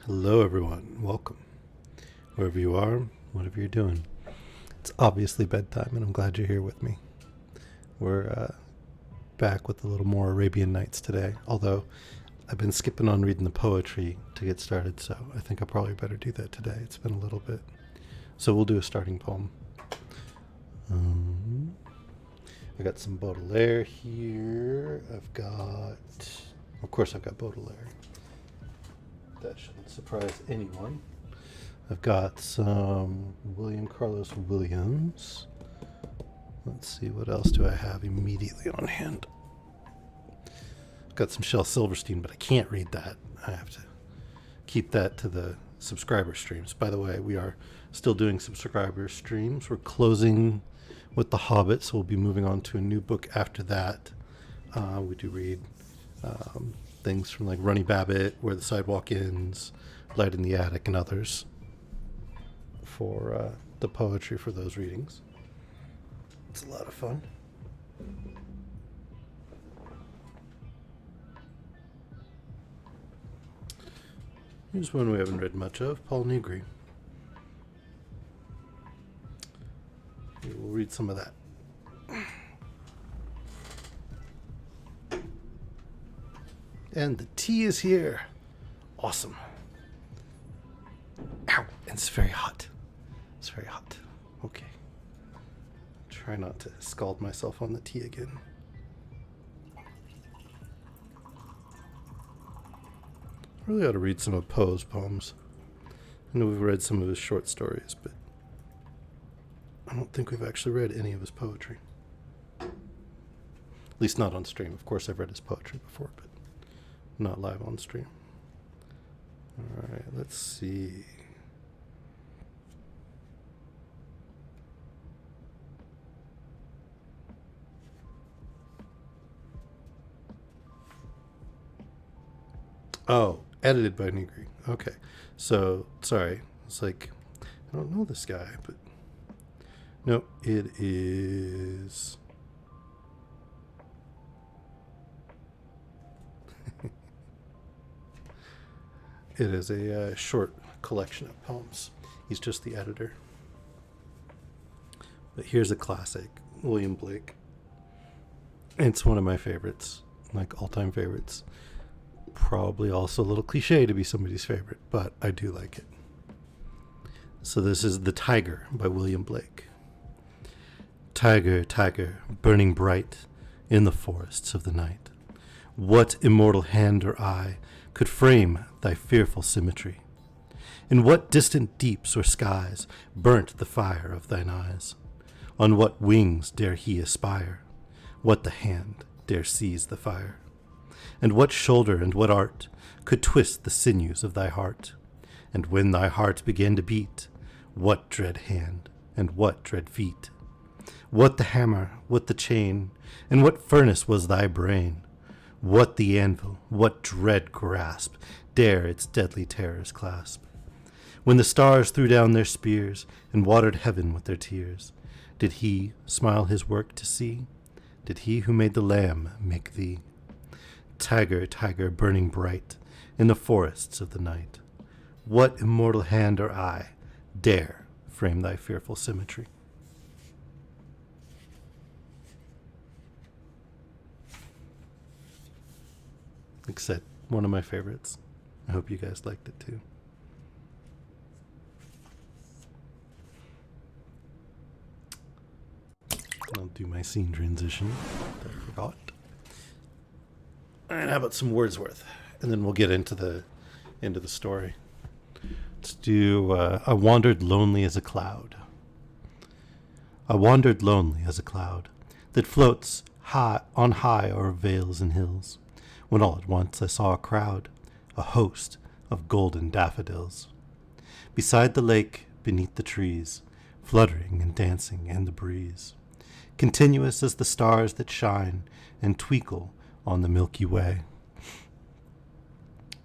Hello, everyone. Welcome. Wherever you are, whatever you're doing. It's obviously bedtime, and I'm glad you're here with me. We're back with a little more Arabian Nights today, although I've been skipping on reading the poetry to get started, so I think I probably better do that today. It's been a little bit. So we'll do a starting poem. I got some Baudelaire here. Of course, I've got Baudelaire. That shouldn't surprise anyone. I've got some William Carlos Williams. Let's see, what else do I have immediately on hand? I've got some Shel Silverstein, but I can't read that. I have to keep that to the subscriber streams. By the way, we are still doing subscriber streams. We're closing with The Hobbit, so we'll be moving on to a new book after that. We do read things from like Runny Babbitt, Where the Sidewalk Ends, Light in the Attic, and others for the poetry for those readings. It's a lot of fun. Here's one we haven't read much of, Paul Negri. We'll read some of that. And the tea is here. Awesome. Ow, and it's very hot. It's very hot. Okay. Try not to scald myself on the tea again. I really ought to read some of Poe's poems. I know we've read some of his short stories, but I don't think we've actually read any of his poetry. At least not on stream. Of course, I've read his poetry before, but not live on stream. All right, let's see. Oh, edited by Negri. Okay. So, sorry. It's like, I don't know this guy, but no, it is. It is a short collection of poems. He's just the editor. But here's a classic, William Blake. It's one of my favorites, like all-time favorites. Probably also a little cliche to be somebody's favorite, but I do like it. So this is The Tiger by William Blake. Tiger, tiger, burning bright in the forests of the night, what immortal hand or eye could frame thy fearful symmetry? In what distant deeps or skies burnt the fire of thine eyes? On what wings dare he aspire? What the hand dare seize the fire? And what shoulder and what art could twist the sinews of thy heart? And when thy heart began to beat, what dread hand and what dread feet? What the hammer, what the chain, and what furnace was thy brain? What the anvil, what dread grasp dare its deadly terrors clasp? When the stars threw down their spears and watered heaven with their tears, did he smile his work to see? Did he who made the lamb make thee? Tiger, tiger, burning bright in the forests of the night, what immortal hand or eye dare frame thy fearful symmetry? Like I said, one of my favorites. I hope you guys liked it too. I'll do my scene transition that I forgot. And how about some Wordsworth? And then we'll get into the story. Let's do I wandered lonely as a cloud. I wandered lonely as a cloud that floats high on high o'er vales and hills, when all at once I saw a crowd, a host of golden daffodils. Beside the lake, beneath the trees, fluttering and dancing in the breeze, continuous as the stars that shine and twinkle on the Milky Way,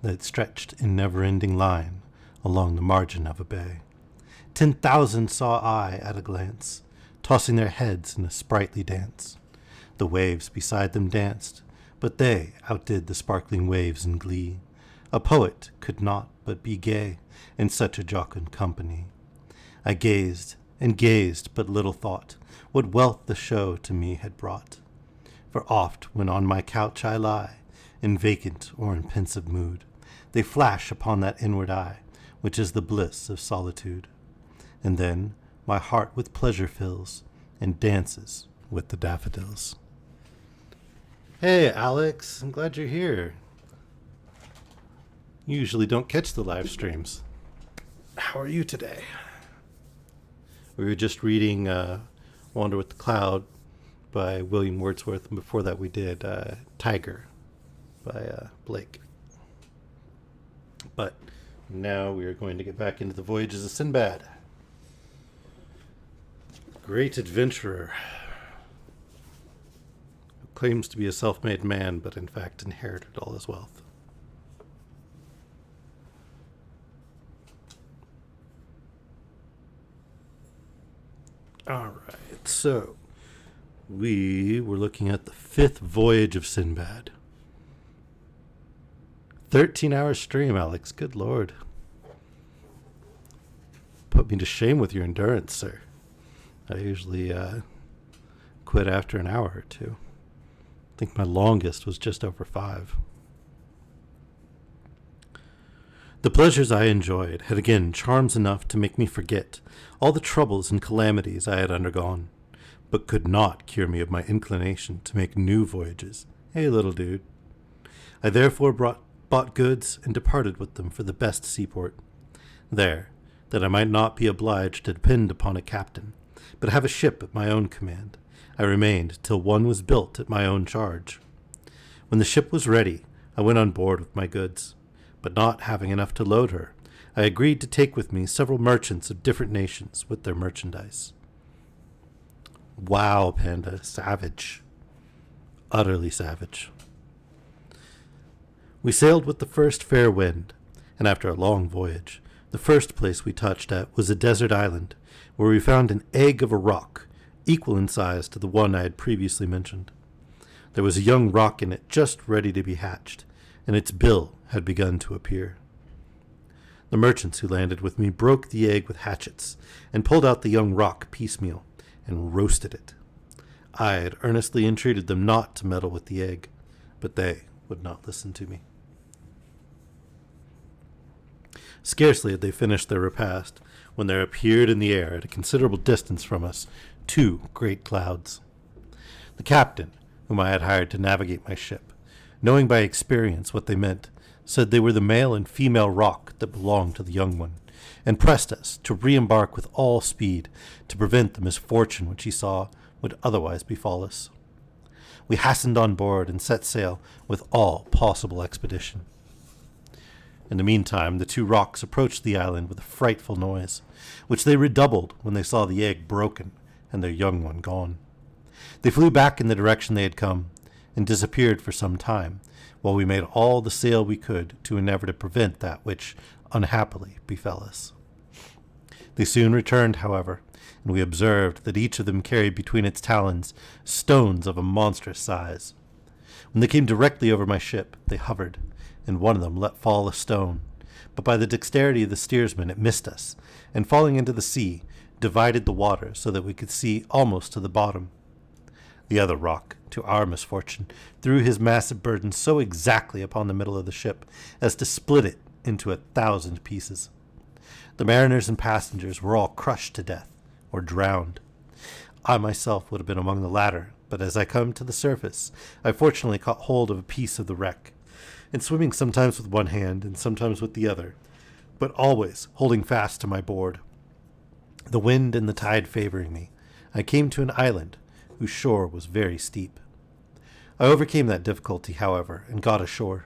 that stretched in never-ending line along the margin of a bay. 10,000 saw I at a glance, tossing their heads in a sprightly dance. The waves beside them danced, but they outdid the sparkling waves in glee, A poet could not but be gay in such a jocund company. I gazed and gazed, but little thought what wealth the show to me had brought. For oft, when on my couch I lie, in vacant or in pensive mood, they flash upon that inward eye, which is the bliss of solitude. And then my heart with pleasure fills, and dances with the daffodils. Hey, Alex, I'm glad you're here. You usually don't catch the live streams. How are you today? We were just reading Wander with the Cloud by William Wordsworth, and before that we did Tiger by Blake. But now we are going to get back into the Voyages of Sinbad. Great adventurer who claims to be a self-made man, but in fact inherited all his wealth. All right, so we were looking at the 5th voyage of Sinbad. 13-hour stream, Alex. Good Lord. Put me to shame with your endurance, sir. I usually quit after an hour or two. I think my longest was just over 5. The pleasures I enjoyed had again charms enough to make me forget all the troubles and calamities I had undergone, but could not cure me of my inclination to make new voyages. Hey, little dude. I therefore bought goods and departed with them for the best seaport. There, that I might not be obliged to depend upon a captain, but have a ship at my own command, I remained till one was built at my own charge. When the ship was ready, I went on board with my goods, but not having enough to load her, I agreed to take with me several merchants of different nations with their merchandise. Wow, Panda, savage. Utterly savage. We sailed with the first fair wind, and after a long voyage, the first place we touched at was a desert island, where we found an egg of a roc, equal in size to the one I had previously mentioned. There was a young roc in it just ready to be hatched, and its bill had begun to appear. The merchants who landed with me broke the egg with hatchets, and pulled out the young roc piecemeal, and roasted it. I had earnestly entreated them not to meddle with the egg, but they would not listen to me. Scarcely had they finished their repast, when there appeared in the air, at a considerable distance from us, 2 great clouds. The captain, whom I had hired to navigate my ship, knowing by experience what they meant, said they were the male and female roc that belonged to the young one, and pressed us to re-embark with all speed to prevent the misfortune which he saw would otherwise befall us. We hastened on board and set sail with all possible expedition. In the meantime, the 2 rocs approached the island with a frightful noise, which they redoubled when they saw the egg broken and their young one gone. They flew back in the direction they had come, and disappeared for some time, while we made all the sail we could to endeavor to prevent that which unhappily befell us. They soon returned, however, and we observed that each of them carried between its talons stones of a monstrous size. When they came directly over my ship, they hovered, and one of them let fall a stone, but by the dexterity of the steersman it missed us, and falling into the sea, divided the water so that we could see almost to the bottom. The other roc, to our misfortune, threw his massive burden so exactly upon the middle of the ship as to split it into 1,000 pieces. The mariners and passengers were all crushed to death, or drowned. I myself would have been among the latter, but as I come to the surface, I fortunately caught hold of a piece of the wreck, and swimming sometimes with one hand and sometimes with the other, but always holding fast to my board. The wind and the tide favoring me, I came to an island whose shore was very steep. I overcame that difficulty, however, and got ashore.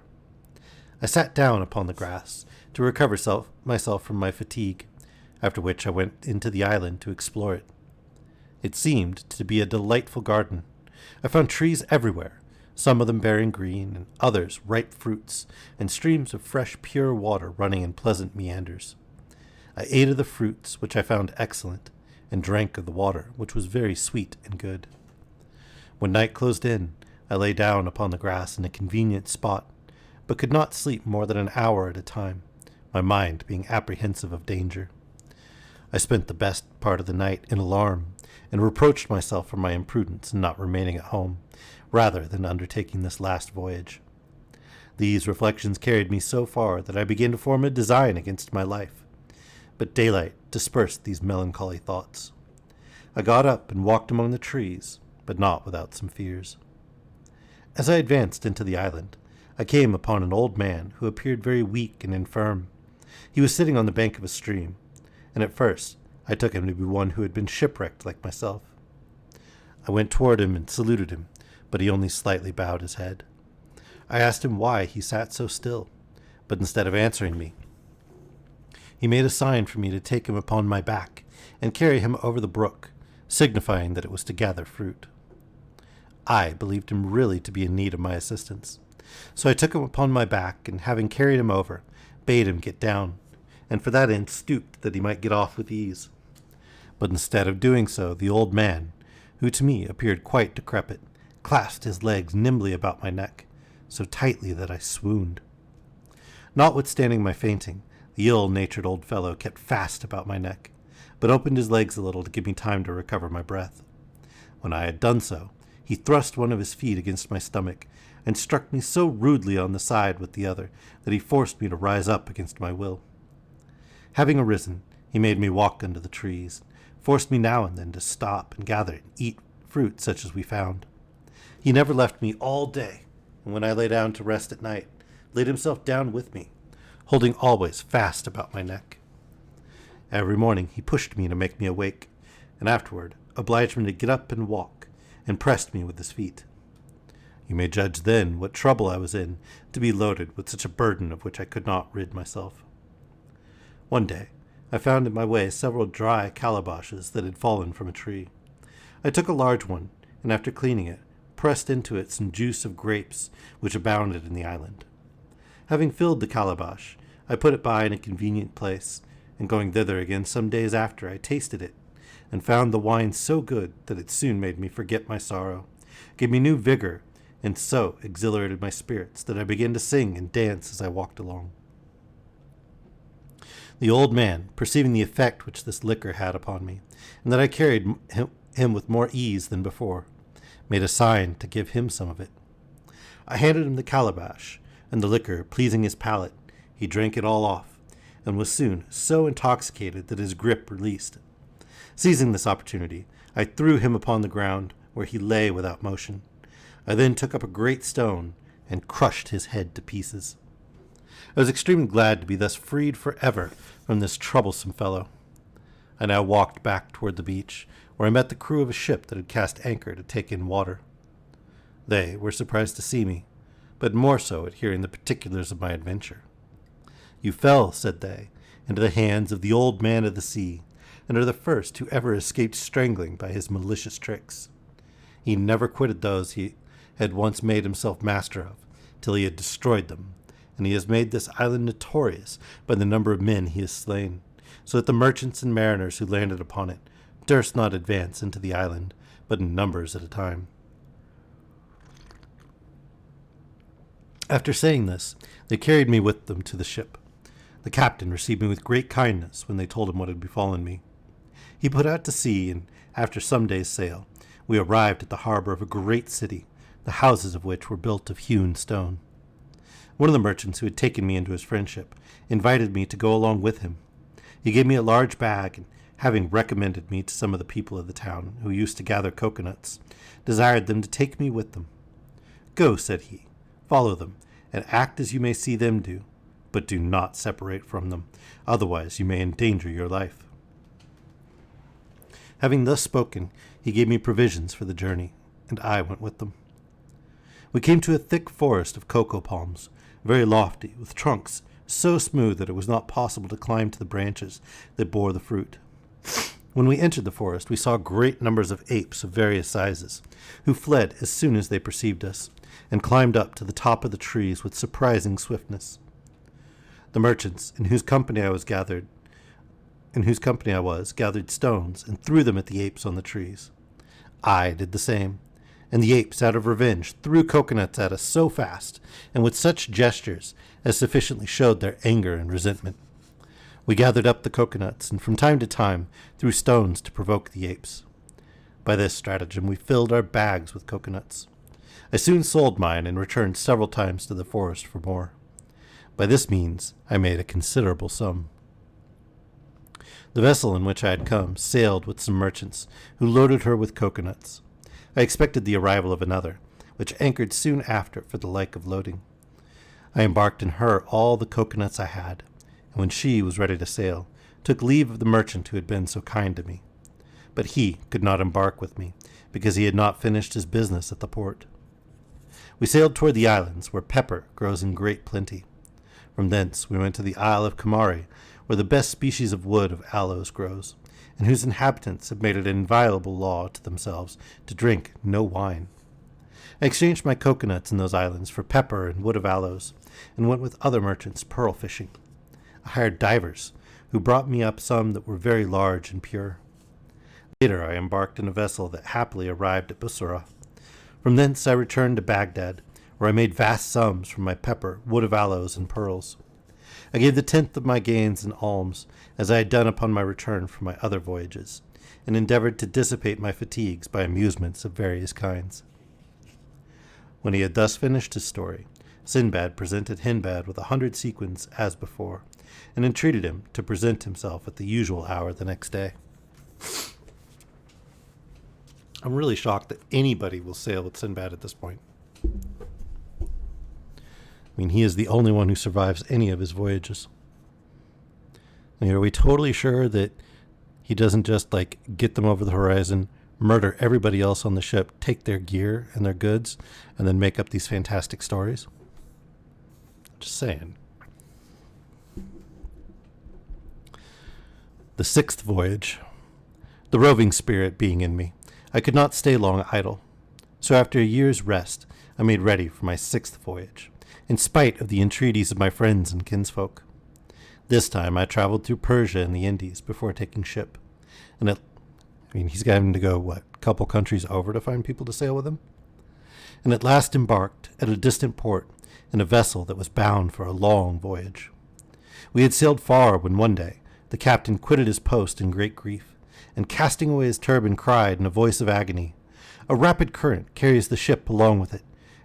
I sat down upon the grass to recover myself from my fatigue, after which I went into the island to explore it. It seemed to be a delightful garden. I found trees everywhere, some of them bearing green, and others ripe fruits, and streams of fresh, pure water running in pleasant meanders. I ate of the fruits, which I found excellent, and drank of the water, which was very sweet and good. When night closed in, I lay down upon the grass in a convenient spot, but could not sleep more than an hour at a time, my mind being apprehensive of danger. I spent the best part of the night in alarm, and reproached myself for my imprudence in not remaining at home, rather than undertaking this last voyage. These reflections carried me so far that I began to form a design against my life, but daylight dispersed these melancholy thoughts. I got up and walked among the trees, but not without some fears. As I advanced into the island, I came upon an old man who appeared very weak and infirm. He was sitting on the bank of a stream, and at first I took him to be one who had been shipwrecked like myself. I went toward him and saluted him, but he only slightly bowed his head. I asked him why he sat so still, but instead of answering me, he made a sign for me to take him upon my back and carry him over the brook, signifying that it was to gather fruit. I believed him really to be in need of my assistance, so I took him upon my back, and having carried him over, bade him get down, and for that end stooped that he might get off with ease. But instead of doing so, the old man, who to me appeared quite decrepit, clasped his legs nimbly about my neck, so tightly that I swooned. Notwithstanding my fainting, the ill-natured old fellow kept fast about my neck, but opened his legs a little to give me time to recover my breath. When I had done so, he thrust one of his feet against my stomach, and struck me so rudely on the side with the other that he forced me to rise up against my will. Having arisen, he made me walk under the trees, forced me now and then to stop and gather and eat fruit such as we found. He never left me all day, and when I lay down to rest at night, laid himself down with me, holding always fast about my neck. Every morning he pushed me to make me awake, and afterward obliged me to get up and walk, and pressed me with his feet. You may judge then what trouble I was in to be loaded with such a burden of which I could not rid myself. One day I found in my way several dry calabashes that had fallen from a tree. I took a large one, and after cleaning it, pressed into it some juice of grapes which abounded in the island. Having filled the calabash, I put it by in a convenient place, and going thither again some days after, I tasted it, and found the wine so good that it soon made me forget my sorrow, gave me new vigor, and so exhilarated my spirits that I began to sing and dance as I walked along. The old man, perceiving the effect which this liquor had upon me, and that I carried him with more ease than before, made a sign to give him some of it. I handed him the calabash, and the liquor pleasing his palate, he drank it all off, and was soon so intoxicated that his grip released. Seizing this opportunity, I threw him upon the ground, where he lay without motion. I then took up a great stone and crushed his head to pieces. I was extremely glad to be thus freed forever from this troublesome fellow. I now walked back toward the beach, where I met the crew of a ship that had cast anchor to take in water. They were surprised to see me, but more so at hearing the particulars of my adventure. "You fell," said they, "into the hands of the old man of the sea, and are the first who ever escaped strangling by his malicious tricks. He never quitted those he had once made himself master of, till he had destroyed them, and he has made this island notorious by the number of men he has slain, so that the merchants and mariners who landed upon it durst not advance into the island, but in numbers at a time." After saying this, they carried me with them to the ship. The captain received me with great kindness when they told him what had befallen me. He put out to sea, and after some days' sail, we arrived at the harbor of a great city, the houses of which were built of hewn stone. One of the merchants who had taken me into his friendship invited me to go along with him. He gave me a large bag, and having recommended me to some of the people of the town who used to gather coconuts, desired them to take me with them. "Go," said he, "follow them, and act as you may see them do, but do not separate from them, otherwise you may endanger your life." Having thus spoken, he gave me provisions for the journey, and I went with them. We came to a thick forest of cocoa palms, very lofty, with trunks so smooth that it was not possible to climb to the branches that bore the fruit. When we entered the forest, we saw great numbers of apes of various sizes, who fled as soon as they perceived us, and climbed up to the top of the trees with surprising swiftness. The merchants, in whose company I was, gathered stones and threw them at the apes on the trees. I did the same, and the apes, out of revenge, threw coconuts at us so fast and with such gestures as sufficiently showed their anger and resentment. We gathered up the coconuts and from time to time threw stones to provoke the apes. By this stratagem we filled our bags with coconuts. I soon sold mine and returned several times to the forest for more. By this means I made a considerable sum. The vessel in which I had come sailed with some merchants, who loaded her with coconuts. I expected the arrival of another, which anchored soon after for the like of loading. I embarked in her all the coconuts I had, and when she was ready to sail, took leave of the merchant who had been so kind to me. But he could not embark with me, because he had not finished his business at the port. We sailed toward the islands, where pepper grows in great plenty. From thence we went to the Isle of Kamari, where the best species of wood of aloes grows, and whose inhabitants have made it an inviolable law to themselves to drink no wine. I exchanged my coconuts in those islands for pepper and wood of aloes, and went with other merchants pearl fishing. I hired divers, who brought me up some that were very large and pure. Later I embarked in a vessel that happily arrived at Bassorah. From thence I returned to Baghdad, where I made vast sums from my pepper, wood of aloes, and pearls. I gave the tenth of my gains in alms, as I had done upon my return from my other voyages, and endeavored to dissipate my fatigues by amusements of various kinds. When he had thus finished his story, Sinbad presented Hindbad with 100 sequins as before, and entreated him to present himself at the usual hour the next day. I'm really shocked that anybody will sail with Sinbad at this point. I mean, he is the only one who survives any of his voyages. I mean, are we totally sure that he doesn't just, get them over the horizon, murder everybody else on the ship, take their gear and their goods, and then make up these fantastic stories? Just saying. The sixth voyage. The roving spirit being in me, I could not stay long idle. So after a year's rest, I made ready for my sixth voyage, in spite of the entreaties of my friends and kinsfolk. This time I traveled through Persia and the Indies before taking ship. And he's having to go, a couple countries over to find people to sail with him? And at last embarked at a distant port in a vessel that was bound for a long voyage. We had sailed far when one day the captain quitted his post in great grief, and casting away his turban cried in a voice of agony, "A rapid current carries the ship along with it,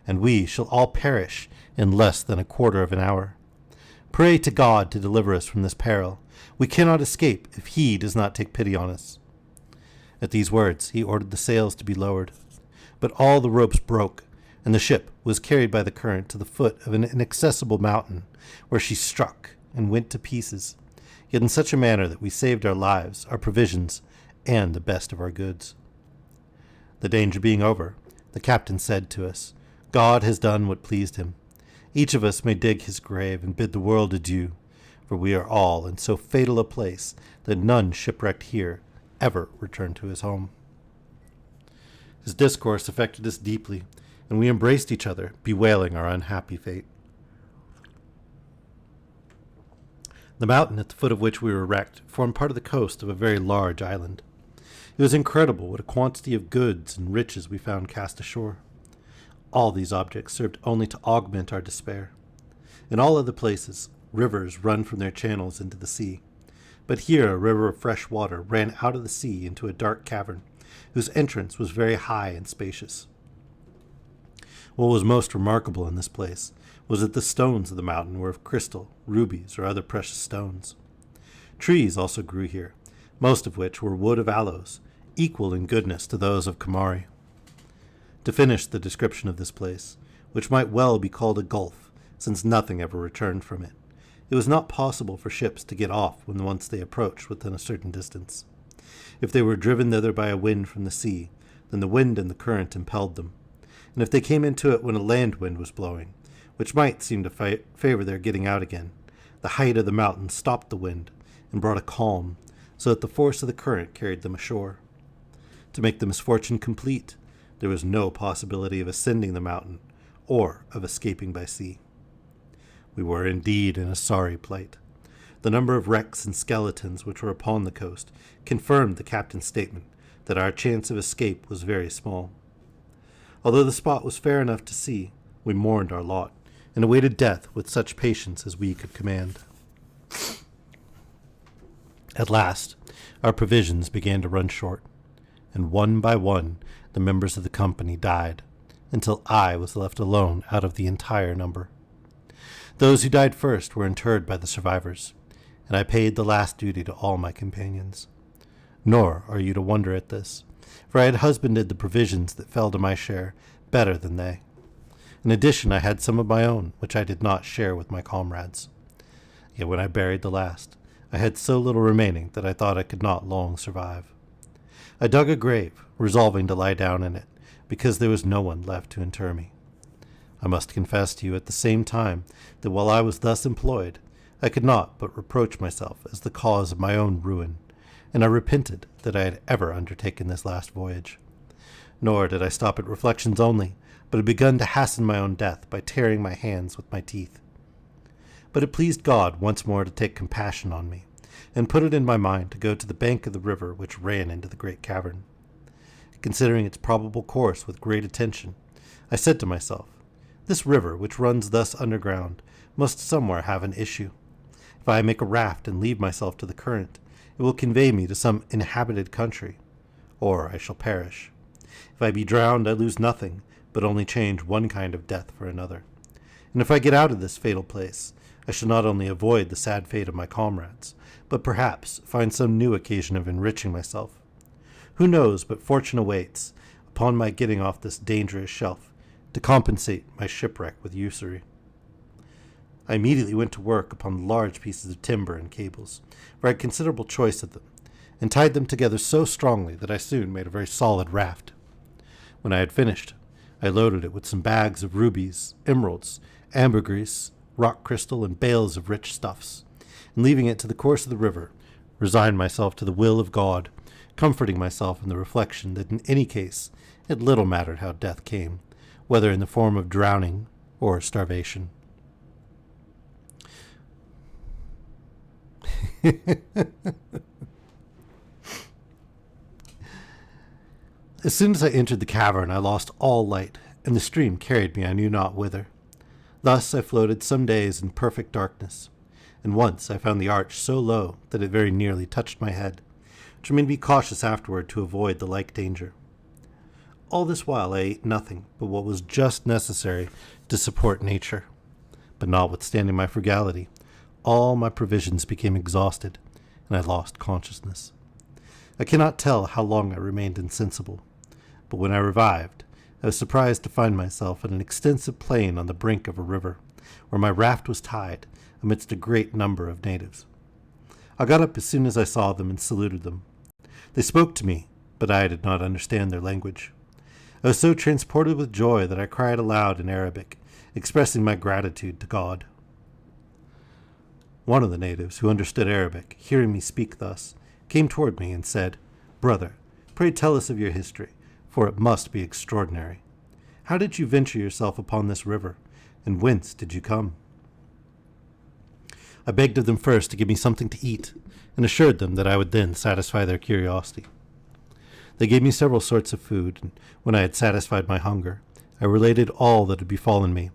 and we shall all perish in less than a quarter of an hour. Pray to God to deliver us from this peril. We cannot escape if he does not take pity on us." At these words he ordered the sails to be lowered, but all the ropes broke, and the ship was carried by the current to the foot of an inaccessible mountain, where she struck and went to pieces, yet in such a manner that we saved our lives, our provisions, and the best of our goods. The danger being over, the captain said to us, "God has done what pleased him. Each of us may dig his grave and bid the world adieu, for we are all in so fatal a place that none shipwrecked here ever returned to his home." His discourse affected us deeply, and we embraced each other, bewailing our unhappy fate. The mountain at the foot of which we were wrecked formed part of the coast of a very large island. It was incredible what a quantity of goods and riches we found cast ashore. All these objects served only to augment our despair. In all other places, rivers run from their channels into the sea, but here a river of fresh water ran out of the sea into a dark cavern, whose entrance was very high and spacious. What was most remarkable in this place was that the stones of the mountain were of crystal, rubies, or other precious stones. Trees also grew here, most of which were wood of aloes, equal in goodness to those of Kamari. To finish the description of this place, which might well be called a gulf, since nothing ever returned from it, it was not possible for ships to get off when once they approached within a certain distance. If they were driven thither by a wind from the sea, then the wind and the current impelled them, and if they came into it when a land wind was blowing, which might seem to favor their getting out again, the height of the mountain stopped the wind and brought a calm, so that the force of the current carried them ashore. To make the misfortune complete, there was no possibility of ascending the mountain or of escaping by sea. We were indeed in a sorry plight. The number of wrecks and skeletons which were upon the coast confirmed the captain's statement that our chance of escape was very small. Although the spot was fair enough to see, we mourned our lot, and awaited death with such patience as we could command. At last, our provisions began to run short, and one by one the members of the company died, until I was left alone out of the entire number. Those who died first were interred by the survivors, and I paid the last duty to all my companions. Nor are you to wonder at this, for I had husbanded the provisions that fell to my share better than they. In addition, I had some of my own, which I did not share with my comrades. Yet when I buried the last, I had so little remaining that I thought I could not long survive. I dug a grave, resolving to lie down in it, because there was no one left to inter me. I must confess to you at the same time that while I was thus employed, I could not but reproach myself as the cause of my own ruin, and I repented that I had ever undertaken this last voyage. Nor did I stop at reflections only, but had begun to hasten my own death by tearing my hands with my teeth. But it pleased God once more to take compassion on me, and put it in my mind to go to the bank of the river which ran into the great cavern. Considering its probable course with great attention, I said to myself, this river, which runs thus underground, must somewhere have an issue. If I make a raft and leave myself to the current, it will convey me to some inhabited country, or I shall perish. If I be drowned, I lose nothing, but only change one kind of death for another. And if I get out of this fatal place, I shall not only avoid the sad fate of my comrades, but perhaps find some new occasion of enriching myself. Who knows but fortune awaits, upon my getting off this dangerous shelf, to compensate my shipwreck with usury. I immediately went to work upon large pieces of timber and cables, for I had considerable choice of them, and tied them together so strongly that I soon made a very solid raft. When I had finished, I loaded it with some bags of rubies, emeralds, ambergris, rock crystal, and bales of rich stuffs, and leaving it to the course of the river, resigned myself to the will of God, comforting myself in the reflection that in any case it little mattered how death came, whether in the form of drowning or starvation. As soon as I entered the cavern, I lost all light, and the stream carried me I knew not whither. Thus I floated some days in perfect darkness, and once I found the arch so low that it very nearly touched my head, which made me cautious afterward to avoid the like danger. All this while I ate nothing but what was just necessary to support nature, but notwithstanding my frugality, all my provisions became exhausted, and I lost consciousness. I cannot tell how long I remained insensible, but when I revived, I was surprised to find myself in an extensive plain on the brink of a river, where my raft was tied amidst a great number of natives. I got up as soon as I saw them and saluted them. They spoke to me, but I did not understand their language. I was so transported with joy that I cried aloud in Arabic, expressing my gratitude to God. One of the natives, who understood Arabic, hearing me speak thus, came toward me and said, "Brother, pray tell us of your history, for it must be extraordinary. How did you venture yourself upon this river, and whence did you come?" I begged of them first to give me something to eat, and assured them that I would then satisfy their curiosity. They gave me several sorts of food, and when I had satisfied my hunger, I related all that had befallen me,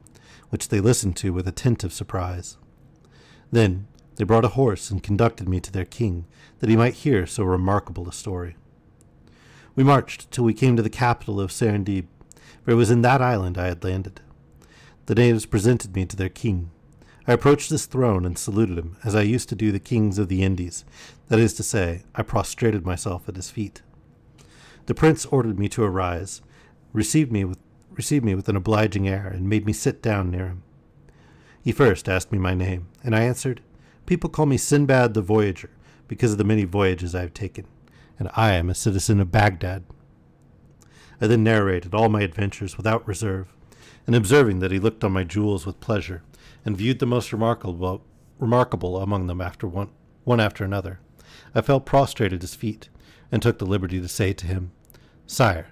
which they listened to with attentive surprise. Then they brought a horse and conducted me to their king, that he might hear so remarkable a story. We marched till we came to the capital of Sinbad, for it was in that island I had landed. The natives presented me to their king. I approached his throne and saluted him, as I used to do the kings of the Indies. That is to say, I prostrated myself at his feet. The prince ordered me to arise, received me with an obliging air, and made me sit down near him. He first asked me my name, and I answered, "People call me Sinbad the Voyager, because of the many voyages I have taken, and I am a citizen of Baghdad." I then narrated all my adventures without reserve, and observing that he looked on my jewels with pleasure, and viewed the most remarkable among them one after another, I fell prostrate at his feet, and took the liberty to say to him, "Sire,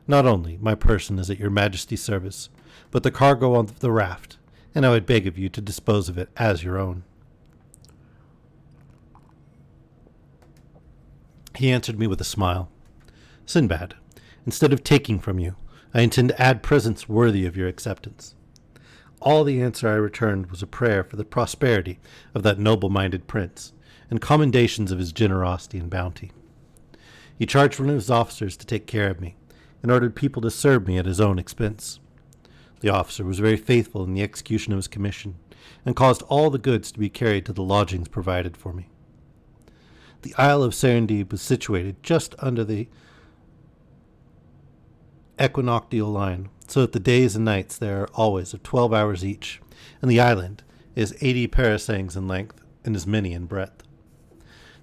not only my person is at your majesty's service, but the cargo on the raft, and I would beg of you to dispose of it as your own." He answered me with a smile, "Sinbad, instead of taking from you, I intend to add presents worthy of your acceptance." All the answer I returned was a prayer for the prosperity of that noble-minded prince, and commendations of his generosity and bounty. He charged one of his officers to take care of me, and ordered people to serve me at his own expense. The officer was very faithful in the execution of his commission, and caused all the goods to be carried to the lodgings provided for me. The Isle of Serendib was situated just under the equinoctial line, so that the days and nights there are always of 12 hours each, and the island is 80 parasangs in length and as many in breadth.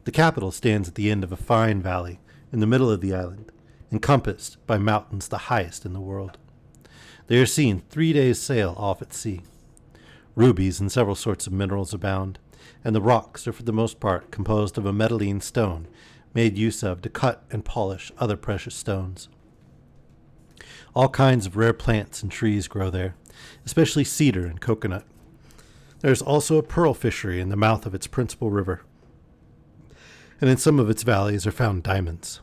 The capital stands at the end of a fine valley in the middle of the island, encompassed by mountains the highest in the world. They are seen 3 days' sail off at sea. Rubies and several sorts of minerals abound, and the rocks are for the most part composed of a metalline stone made use of to cut and polish other precious stones. All kinds of rare plants and trees grow there, especially cedar and coconut. There is also a pearl fishery in the mouth of its principal river, and in some of its valleys are found diamonds.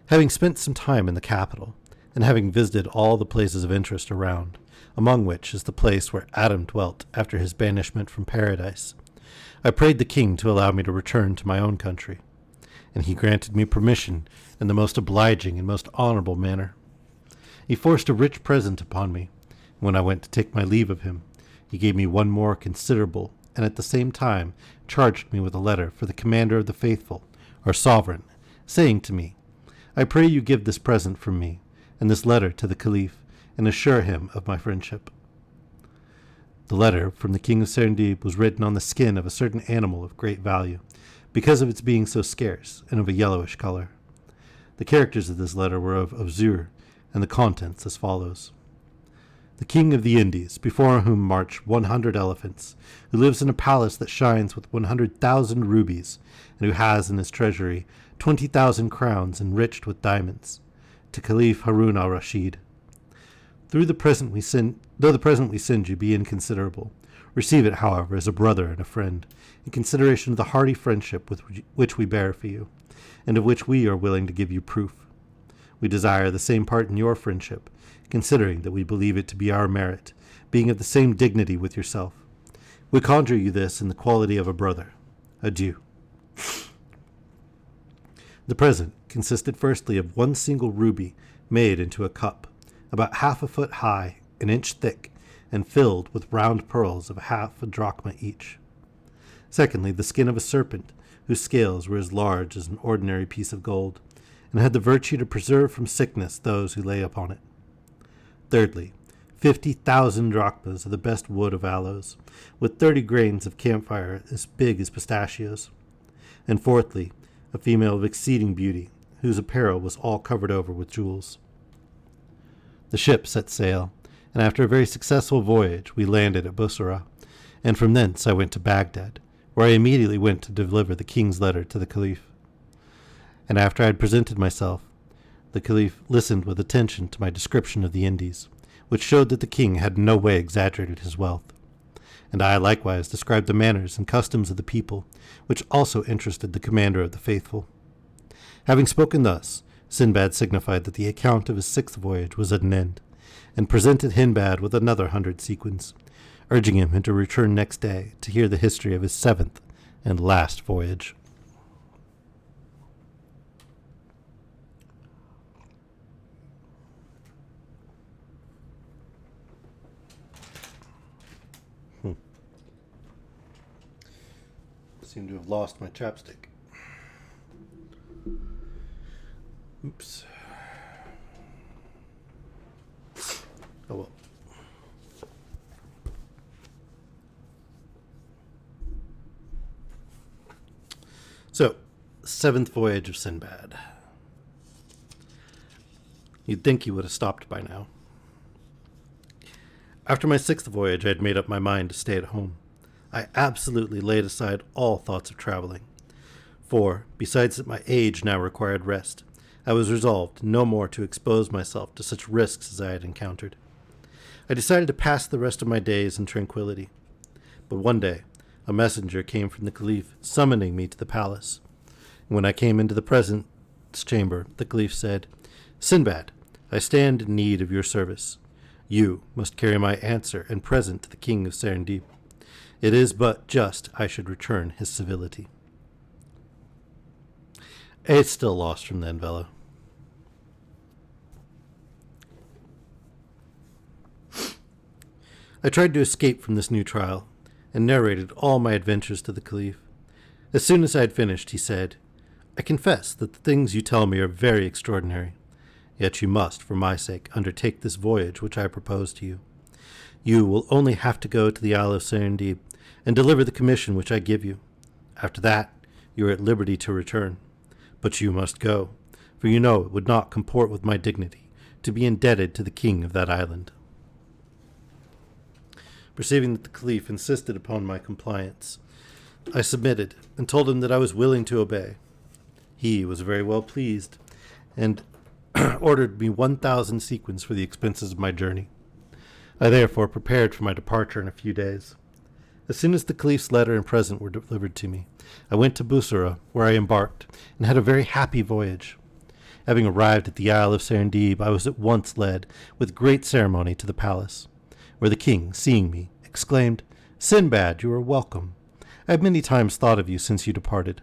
Having spent some time in the capital, and having visited all the places of interest around, among which is the place where Adam dwelt after his banishment from paradise, I prayed the king to allow me to return to my own country, and he granted me permission in the most obliging and most honorable manner. He forced a rich present upon me. When I went to take my leave of him, he gave me one more considerable, and at the same time charged me with a letter for the commander of the faithful, or sovereign, saying to me, "I pray you give this present from me, and this letter to the caliph, and assure him of my friendship." The letter from the king of Serendib was written on the skin of a certain animal of great value, because of its being so scarce, and of a yellowish color. The characters of this letter were of azure, and the contents as follows: "The king of the Indies, before whom march 100 elephants, who lives in a palace that shines with 100,000 rubies, and who has in his treasury 20,000 crowns enriched with diamonds, to Caliph Harun al-Rashid. Though the present we send you be inconsiderable, receive it, however, as a brother and a friend, in consideration of the hearty friendship with which we bear for you, and of which we are willing to give you proof. We desire the same part in your friendship, considering that we believe it to be our merit, being of the same dignity with yourself. We conjure you this in the quality of a brother. Adieu." The present consisted firstly of one single ruby made into a cup, about half a foot high, an inch thick, and filled with round pearls of half a drachma each. Secondly, the skin of a serpent, whose scales were as large as an ordinary piece of gold, and had the virtue to preserve from sickness those who lay upon it. Thirdly, 50,000 drachmas of the best wood of aloes, with 30 grains of camphire as big as pistachios. And fourthly, a female of exceeding beauty, whose apparel was all covered over with jewels. The ship set sail, and after a very successful voyage we landed at Bussorah, and from thence I went to Baghdad, where I immediately went to deliver the king's letter to the caliph. And after I had presented myself, the caliph listened with attention to my description of the Indies, which showed that the king had in no way exaggerated his wealth. And I likewise described the manners and customs of the people, which also interested the commander of the faithful. Having spoken thus, Sinbad signified that the account of his 6th voyage was at an end, and presented Hindbad with another 100 sequins, urging him to return next day to hear the history of his 7th and last voyage. Seem to have lost my chapstick. Oops. Oh well. So, 7th voyage of Sinbad. You'd think he would have stopped by now. After my 6th voyage, I had made up my mind to stay at home. I absolutely laid aside all thoughts of traveling, for, besides that my age now required rest, I was resolved no more to expose myself to such risks as I had encountered. I decided to pass the rest of my days in tranquility. But one day, a messenger came from the caliph summoning me to the palace. When I came into the presence chamber, the caliph said, "Sinbad, I stand in need of your service. You must carry my answer and present to the king of Serendib. It is but just I should return his civility. It's still lost from then, Vela. I tried to escape from this new trial, and narrated all my adventures to the Caliph. As soon as I had finished, he said, I confess that the things you tell me are very extraordinary. Yet you must, for my sake, undertake this voyage which I propose to you. You will only have to go to the Isle of Serendib and deliver the commission which I give you. After that, you are at liberty to return. But you must go, for you know it would not comport with my dignity to be indebted to the king of that island. Perceiving that the Caliph insisted upon my compliance, I submitted and told him that I was willing to obey. He was very well pleased and ordered me 1,000 sequins for the expenses of my journey. I therefore prepared for my departure in a few days. As soon as the Caliph's letter and present were delivered to me, I went to Bussorah, where I embarked, and had a very happy voyage. Having arrived at the Isle of Serendib, I was at once led, with great ceremony, to the palace, where the king, seeing me, exclaimed, Sinbad, you are welcome. I have many times thought of you since you departed.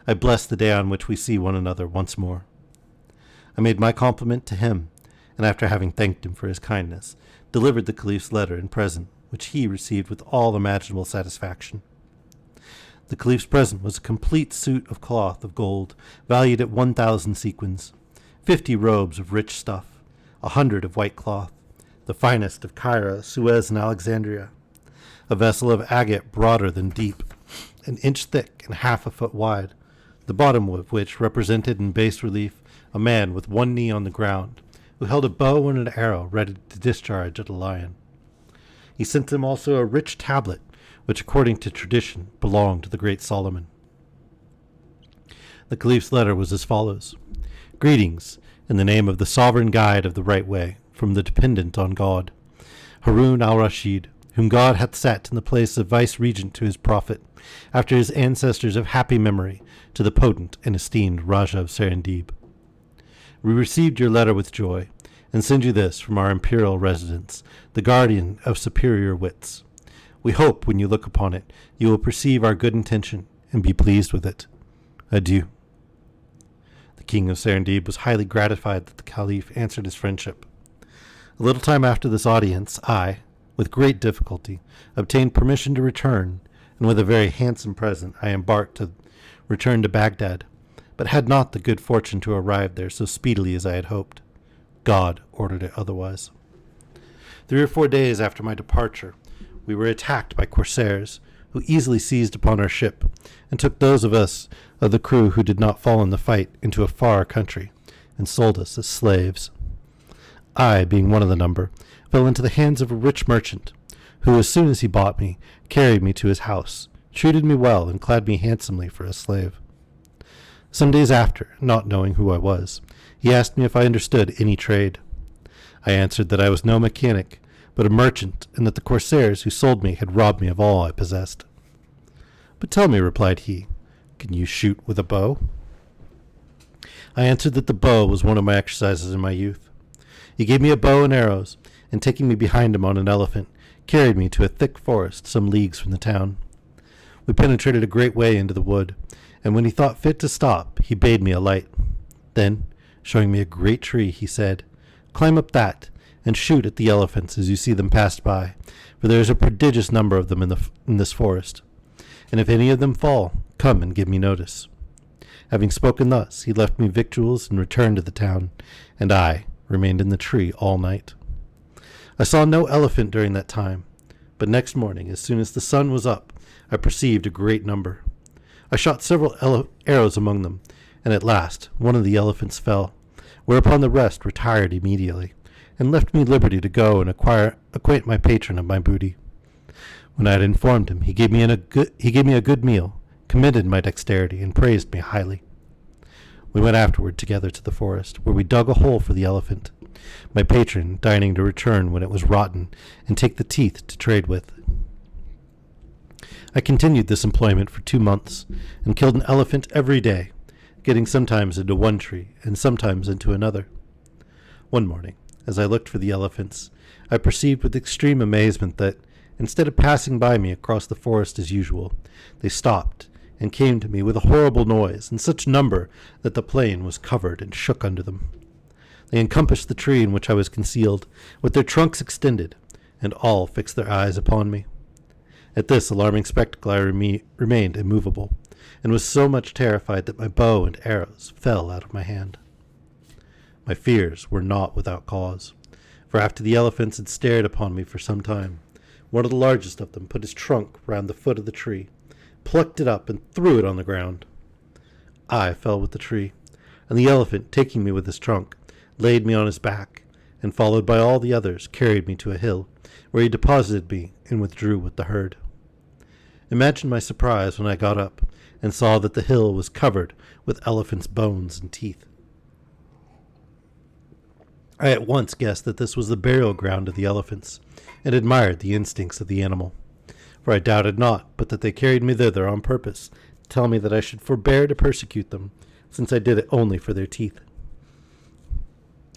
I bless the day on which we see one another once more. I made my compliment to him, and after having thanked him for his kindness, delivered the Caliph's letter and present, which he received with all imaginable satisfaction. The Caliph's present was a complete suit of cloth of gold, valued at 1,000 sequins, 50 robes of rich stuff, 100 of white cloth, the finest of Cairo, Suez, and Alexandria, a vessel of agate broader than deep, an inch thick and half a foot wide, the bottom of which represented in bas relief a man with one knee on the ground, who held a bow and an arrow ready to discharge at a lion. He sent him also a rich tablet, which according to tradition belonged to the great Solomon. The Caliph's letter was as follows. Greetings, in the name of the sovereign guide of the right way, from the dependent on God, Harun al-Rashid, whom God hath set in the place of vice-regent to his prophet, after his ancestors of happy memory, to the potent and esteemed Raja of Serendib. We received your letter with joy, and send you this from our imperial residence, the guardian of superior wits. We hope, when you look upon it, you will perceive our good intention, and be pleased with it. Adieu. The king of Serendib was highly gratified that the Caliph answered his friendship. A little time after this audience, I, with great difficulty, obtained permission to return, and with a very handsome present I embarked to return to Baghdad, but had not the good fortune to arrive there so speedily as I had hoped. God ordered it otherwise. 3 or 4 days after my departure, we were attacked by corsairs, who easily seized upon our ship, and took those of us of the crew who did not fall in the fight into a far country, and sold us as slaves. I, being one of the number, fell into the hands of a rich merchant, who, as soon as he bought me, carried me to his house, treated me well, and clad me handsomely for a slave. Some days after, not knowing who I was, he asked me if I understood any trade. I answered that I was no mechanic, but a merchant, and that the corsairs who sold me had robbed me of all I possessed. But tell me, replied he, can you shoot with a bow? I answered that the bow was one of my exercises in my youth. He gave me a bow and arrows, and taking me behind him on an elephant, carried me to a thick forest some leagues from the town. We penetrated a great way into the wood, and when he thought fit to stop, he bade me alight. Then, showing me a great tree, he said, Climb up that, and shoot at the elephants as you see them pass by, for there is a prodigious number of them in this forest. And if any of them fall, come and give me notice. Having spoken thus, he left me victuals and returned to the town, and I remained in the tree all night. I saw no elephant during that time, but next morning, as soon as the sun was up, I perceived a great number. I shot several arrows among them, and at last one of the elephants fell, whereupon the rest retired immediately, and left me liberty to go and acquaint my patron of my booty. When I had informed him, he gave me a good meal, commended my dexterity, and praised me highly. We went afterward together to the forest, where we dug a hole for the elephant, my patron dining to return when it was rotten, and take the teeth to trade with. I continued this employment for 2 months, and killed an elephant every day, getting sometimes into one tree, and sometimes into another. One morning, as I looked for the elephants, I perceived with extreme amazement that, instead of passing by me across the forest as usual, they stopped and came to me with a horrible noise in such number that the plain was covered and shook under them. They encompassed the tree in which I was concealed, with their trunks extended, and all fixed their eyes upon me. At this alarming spectacle I remained immovable, and was so much terrified that my bow and arrows fell out of my hand. My fears were not without cause, for after the elephants had stared upon me for some time, one of the largest of them put his trunk round the foot of the tree, plucked it up, and threw it on the ground. I fell with the tree, and the elephant, taking me with his trunk, laid me on his back, and followed by all the others, carried me to a hill, where he deposited me and withdrew with the herd. Imagine my surprise when I got up and saw that the hill was covered with elephants' bones and teeth. I at once guessed that this was the burial ground of the elephants, and admired the instincts of the animal, for I doubted not but that they carried me thither on purpose to tell me that I should forbear to persecute them, since I did it only for their teeth.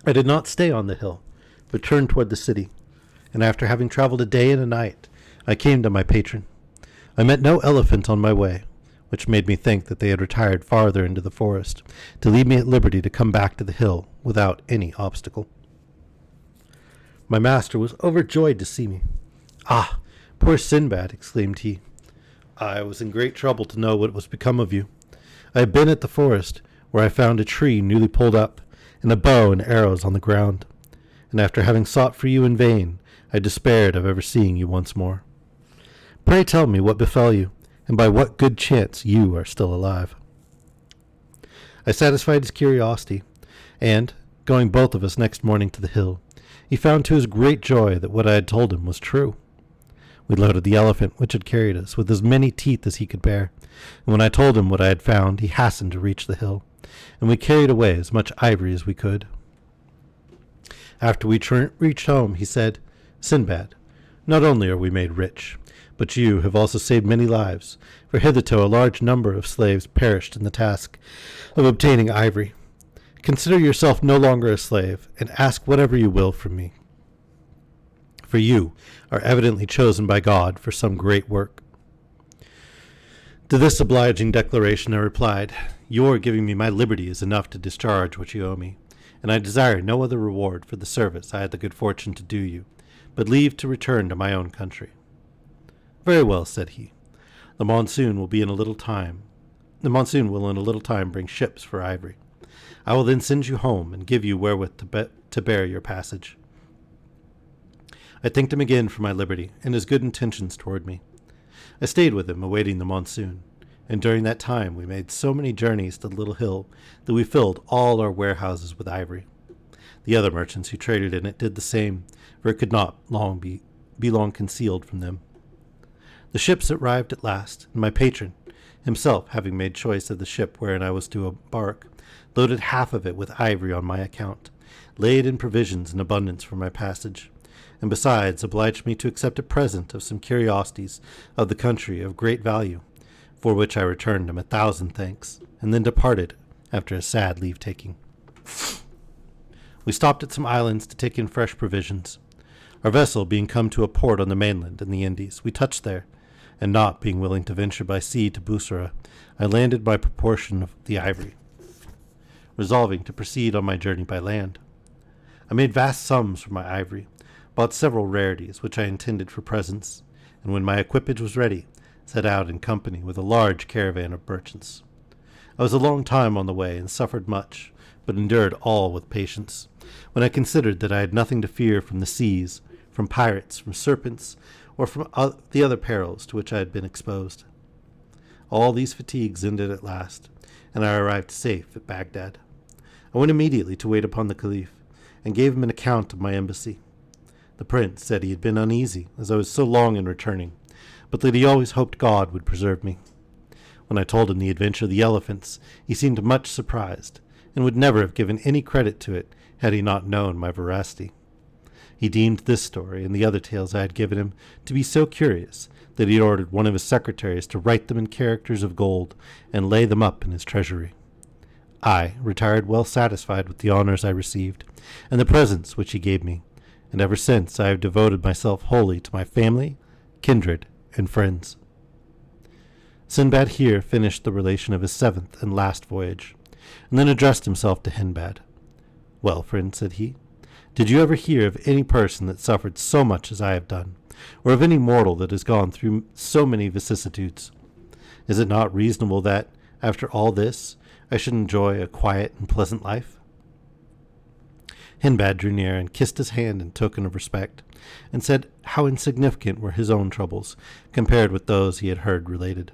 I did not stay on the hill, but turned toward the city, and after having traveled a day and a night, I came to my patron. I met no elephant on my way, which made me think that they had retired farther into the forest, to leave me at liberty to come back to the hill without any obstacle. My master was overjoyed to see me. "Ah, poor Sinbad!" exclaimed he. "I was in great trouble to know what was become of you. I have been at the forest, where I found a tree newly pulled up, and a bow and arrows on the ground, and after having sought for you in vain, I despaired of ever seeing you once more. Pray tell me what befell you, and by what good chance you are still alive." I satisfied his curiosity, and, going both of us next morning to the hill, he found to his great joy that what I had told him was true. We loaded the elephant which had carried us with as many teeth as he could bear, and when I told him what I had found, he hastened to reach the hill, and we carried away as much ivory as we could. After we reached home, he said, "Sinbad, not only are we made rich, but you have also saved many lives, for hitherto a large number of slaves perished in the task of obtaining ivory. Consider yourself no longer a slave, and ask whatever you will from me. For you are evidently chosen by God for some great work." To this obliging declaration I replied, "Your giving me my liberty is enough to discharge what you owe me, and I desire no other reward for the service I had the good fortune to do you, but leave to return to my own country." "Very well," said he. The monsoon will in a little time bring ships for ivory. I will then send you home and give you wherewith to bear your passage." I thanked him again for my liberty and his good intentions toward me. I stayed with him, awaiting the monsoon, and during that time we made so many journeys to the little hill that we filled all our warehouses with ivory. The other merchants who traded in it did the same, for it could not be long concealed from them. The ships arrived at last, and my patron, himself having made choice of the ship wherein I was to embark, loaded half of it with ivory on my account, laid in provisions in abundance for my passage, and besides obliged me to accept a present of some curiosities of the country of great value, for which I returned him 1,000 thanks, and then departed after a sad leave-taking. We stopped at some islands to take in fresh provisions. Our vessel being come to a port on the mainland in the Indies, we touched there, and not being willing to venture by sea to Bussorah, I landed my proportion of the ivory, resolving to proceed on my journey by land. I made vast sums for my ivory, bought several rarities which I intended for presents, and when my equipage was ready, set out in company with a large caravan of merchants. I was a long time on the way and suffered much, but endured all with patience, when I considered that I had nothing to fear from the seas, from pirates, from serpents, or from the other perils to which I had been exposed. All these fatigues ended at last, and I arrived safe at Baghdad. I went immediately to wait upon the Caliph, and gave him an account of my embassy. The prince said he had been uneasy, as I was so long in returning, but that he always hoped God would preserve me. When I told him the adventure of the elephants, he seemed much surprised, and would never have given any credit to it had he not known my veracity. He deemed this story and the other tales I had given him to be so curious that he ordered one of his secretaries to write them in characters of gold and lay them up in his treasury. I retired well satisfied with the honors I received, and the presents which he gave me, and ever since I have devoted myself wholly to my family, kindred, and friends. Sinbad here finished the relation of his seventh and last voyage, and then addressed himself to Hindbad. Well, friend, said he, did you ever hear of any person that suffered so much as I have done, or of any mortal that has gone through so many vicissitudes? Is it not reasonable that, after all this, I should enjoy a quiet and pleasant life? Hindbad drew near and kissed his hand in token of respect, and said how insignificant were his own troubles compared with those he had heard related.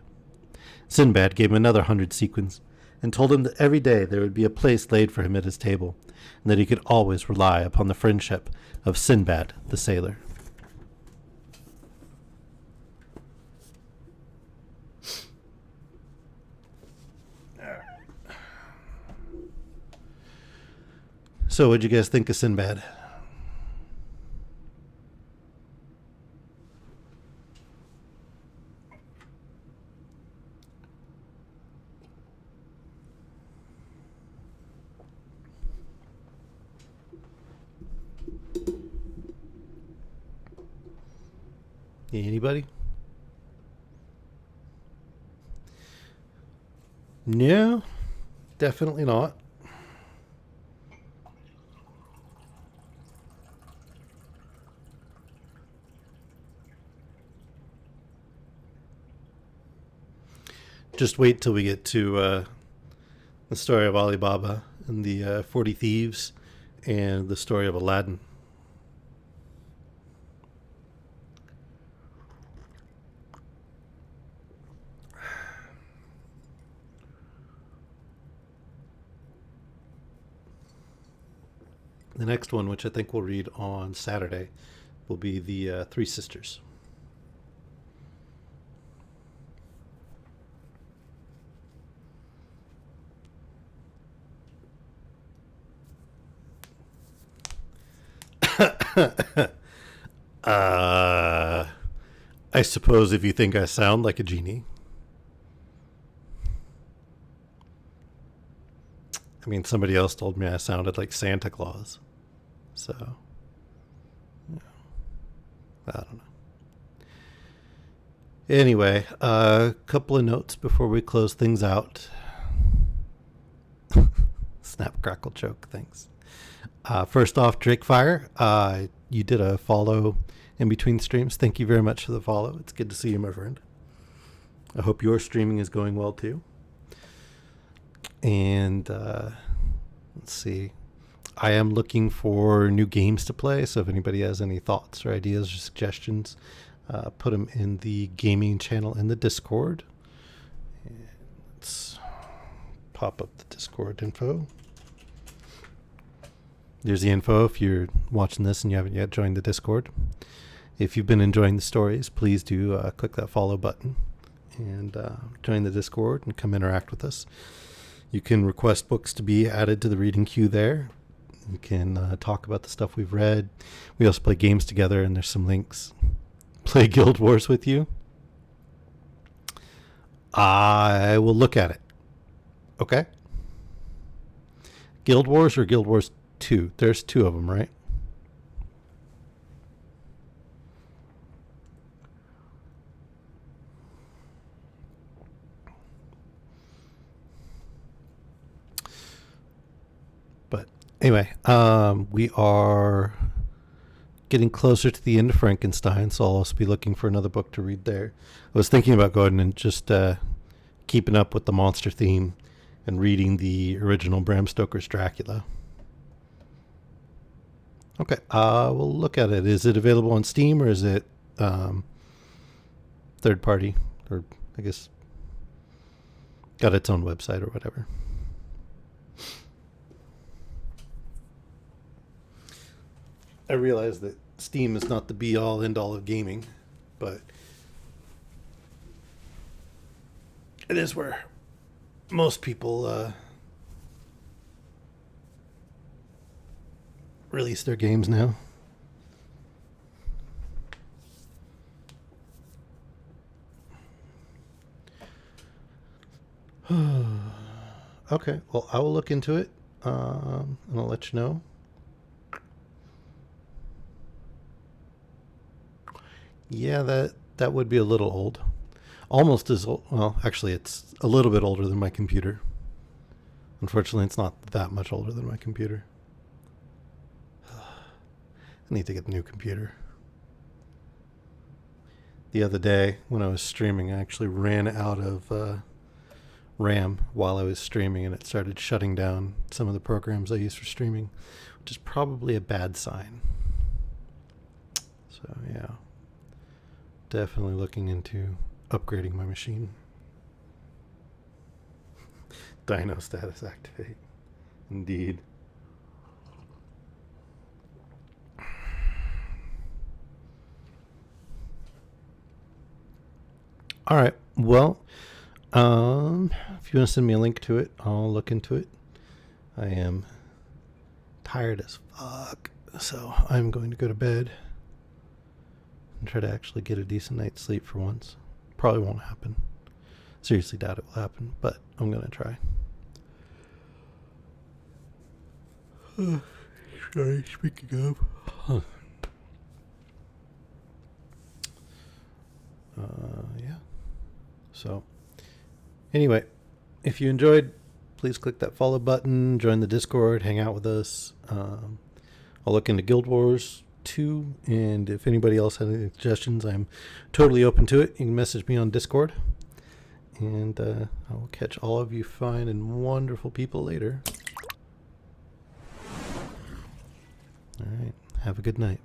Sinbad gave him another 100 sequins, and told him that every day there would be a place laid for him at his table, and that he could always rely upon the friendship of Sinbad the sailor. So, what'd you guys think of Sinbad? Anybody? No, definitely not. Just wait till we get to the story of Ali Baba and the 40 Thieves and the story of Aladdin. The next one, which I think we'll read on Saturday, will be the Three Sisters. I suppose if you think I sound like a genie. I mean, somebody else told me I sounded like Santa Claus. So, yeah, I don't know. Anyway, a couple of notes before we close things out. Snap, crackle, choke. Thanks. First off, Drakefire, you did a follow in between streams. Thank you very much for the follow. It's good to see you, my friend. I hope your streaming is going well too. And let's see. I am looking for new games to play, so if anybody has any thoughts or ideas or suggestions, put them in the gaming channel in the Discord. And let's pop up the Discord info. There's the info if you're watching this and you haven't yet joined the Discord. If you've been enjoying the stories, please do click that follow button and join the Discord and come interact with us. You can request books to be added to the reading queue there. You can talk about the stuff we've read. We also play games together, and there's some links. Play Guild Wars with you? I will look at it. Okay? Guild Wars or Guild Wars 2? There's two of them, right? But anyway, we are getting closer to the end of Frankenstein, so I'll also be looking for another book to read there. I was thinking about going and just keeping up with the monster theme and reading the original Bram Stoker's Dracula. Okay, we'll look at it. Is it available on Steam or is it third party? Or I guess got its own website or whatever. I realize that Steam is not the be-all, end-all of gaming, but it is where most people release their games now. Okay, well, I will look into it, and I'll let you know. Yeah, that would be a little old. Almost as old. Well, actually, it's a little bit older than my computer. Unfortunately, it's not that much older than my computer. I need to get a new computer. The other day, when I was streaming, I actually ran out of RAM while I was streaming, and it started shutting down some of the programs I use for streaming, which is probably a bad sign. So, yeah. Definitely looking into upgrading my machine. Dino status activate. Indeed. All right. Well, if you want to send me a link to it, I'll look into it. I am tired as fuck, so I'm going to go to bed and try to actually get a decent night's sleep for once. Probably won't happen. Seriously doubt it will happen, but I'm going to try. Sorry, speaking of. Yeah. So, anyway, if you enjoyed, please click that follow button, join the Discord, hang out with us. I'll look into Guild Wars 2, and if anybody else has any suggestions, I'm totally open to it. You can message me on Discord, and I will catch all of you fine and wonderful people later. All right. Have a good night.